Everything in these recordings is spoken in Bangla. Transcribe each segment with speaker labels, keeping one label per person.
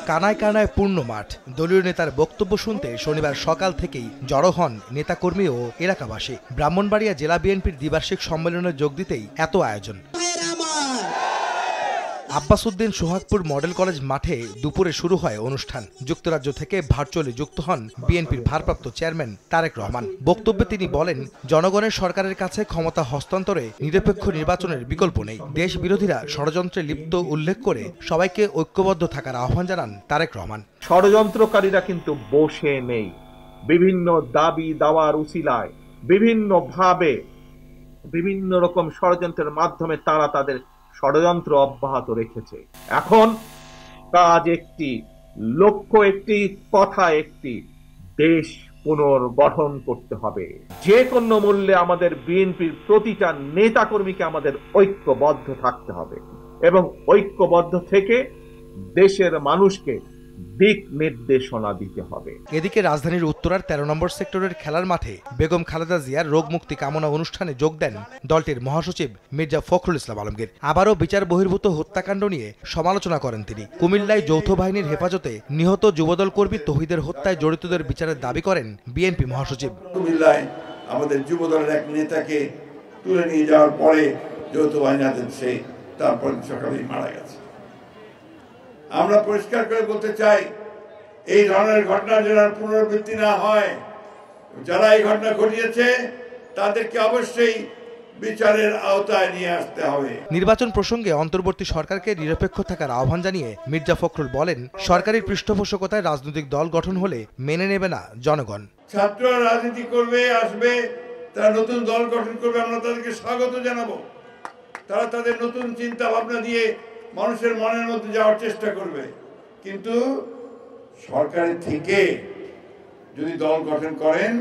Speaker 1: কানায় কানায় পূর্ণ মাঠ। দলীয় নেতার বক্তব্য শুনতে শনিবার সকাল থেকেই জড়ো হন নেতাকর্মী ও এলাকাবাসী। ব্রাহ্মণবাড়িয়া জেলা বিএনপির দ্বিবার্ষিক সম্মেলনে যোগ দিতেই এত আয়োজন। আব্বাস উদ্দিন সোহাগপুর মডেল কলেজ মাঠে দুপুরে শুরু হয় অনুষ্ঠান। যুক্তরাজ্য থেকে ভার্চুয়ালি যুক্ত হন বিএনপির ভারপ্রাপ্ত চেয়ারম্যান তারেক রহমান। বক্তব্যে তিনি বলেন, জনগণের সরকারের কাছে ক্ষমতা হস্তান্তরে নিরপেক্ষ নির্বাচনের বিকল্প নেই। দেশ বিরোধীরা ষড়যন্ত্রে লিপ্ত উল্লেখ করে সবাইকে ঐক্যবদ্ধ থাকার আহ্বান জানান তারেক রহমান।
Speaker 2: ষড়যন্ত্রকারীরা কিন্তু বসে নেই। বিভিন্ন দাবি দাওয়ার উসিলায় বিভিন্নভাবে বিভিন্ন রকম ষড়যন্ত্রের মাধ্যমে তারা তাদের ষড়যন্ত্র অব্যাহত রেখেছে। এখন কাজ একটি, লক্ষ্য একটি, কথা একটি, দেশ পুনর্গঠন করতে হবে। যে কোনো মূল্যে আমাদের বিএনপির প্রতিটা নেতাকর্মীকে আমাদের ঐক্যবদ্ধ থাকতে হবে এবং ঐক্যবদ্ধ থেকে দেশের মানুষকে দিক নির্দেশনা দিতে হবে।
Speaker 1: এদিকে রাজধানীর উত্তরার 13 নম্বর সেক্টরের খেলার মাঠে বেগম খালেদা জিয়ার রোগ মুক্তি কামনা অনুষ্ঠানে যোগ দেন দলটির মহাসচিব মির্জা ফখরুল ইসলাম আলমগীর। আবারও বিচার বহির্ভূত হত্যাকাণ্ড নিয়ে সমালোচনা করেন তিনি। কুমিল্লায় যৌথ বাহিনীর হেফাজতে নিহত যুবদল কর্মী তৌহিদের হত্যায় জড়িতদের বিচারের দাবি করেন বিএনপি মহাসচিব।
Speaker 3: কুমিল্লায় আমাদের যুবদলের এক নেতাকে তুলে নিয়ে যাওয়ার পরে যৌথ বাহিনী সে তারপর সকালেই মারা গেছে। আমরা পরিষ্কার করে বলতে চাই, এই ধরনের ঘটনা যেন পুনরাবৃত্তি না হয়। যারা এই ঘটনা ঘটিয়েছে তাদেরকে অবশ্যই বিচারের আওতায় নিয়ে আসতে হবে।
Speaker 1: নির্বাচন প্রসঙ্গে অন্তর্বর্তী সরকারকে নিরপেক্ষ থাকার আহ্বান জানিয়ে মির্জা ফখরুল বলেন, সরকারের পৃষ্ঠপোষকতায় রাজনৈতিক দল গঠন হলে মেনে নেবে না জনগণ।
Speaker 3: ছাত্ররা রাজনীতি করবে, আসবে, তারা নতুন দল গঠন করবে, আমরা তাদেরকে স্বাগত জানাবো। তারা তাদের নতুন চিন্তা ভাবনা দিয়ে মানুষের মনের মধ্যে যাওয়ার চেষ্টা করবে, কিন্তু সরকারের থেকে যদি দল গঠন করেন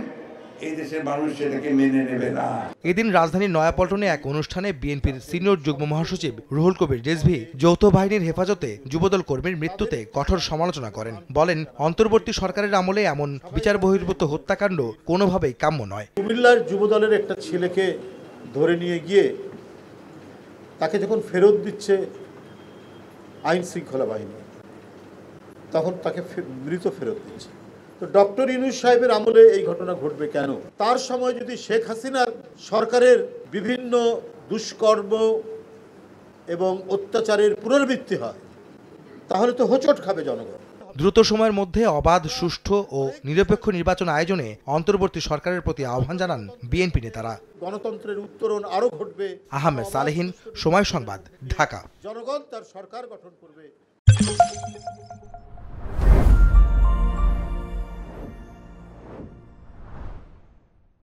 Speaker 3: এই দেশের মানুষ সেটাকে মেনে নেবে না।
Speaker 1: এদিন রাজধানীর নয়াপল্টনে এক অনুষ্ঠানে বিএনপির সিনিয়র যুগ্ম মহাসচিব রুহুল কবির রিজভী যৌথ বাহিনীর হেফাজতে যুবদল কর্মীর মৃত্যুতে কঠোর সমালোচনা করেন। বলেন, অন্তর্বর্তী সরকারের আমলে এমন বিচার বহির্ভূত হত্যাকাণ্ড কোনোভাবেই কাম্য নয়।
Speaker 4: কুমিল্লার যুবদলের একটা ছেলেকে ধরে নিয়ে গিয়ে তাকে যখন ফেরত দিচ্ছে আইন শৃঙ্খলা বাহিনী, তখন তাকে মৃত ফেরত দিচ্ছে। তো ডক্টর ইউনূস সাহেবের আমলে এই ঘটনা ঘটবে কেন? তার সময় যদি শেখ হাসিনার সরকারের বিভিন্ন দুষ্কর্ম এবং অত্যাচারের পুনরাবৃত্তি হয়, তাহলে তো হোঁচট খাবে জনগণ।
Speaker 1: দ্রুত সময়ের মধ্যে অবাধ, সুষ্ঠু ও নিরপেক্ষ নির্বাচন আয়োজনে অন্তর্বর্তী সরকারের প্রতি আহ্বান জানান বিএনপি নেতারা।
Speaker 4: গণতন্ত্রের উত্তরণ আরো ঘটবে।
Speaker 1: আহমেদ সালেহীন, সময় সংবাদ, ঢাকা।
Speaker 4: জনগণ তার সরকার গঠন করবে।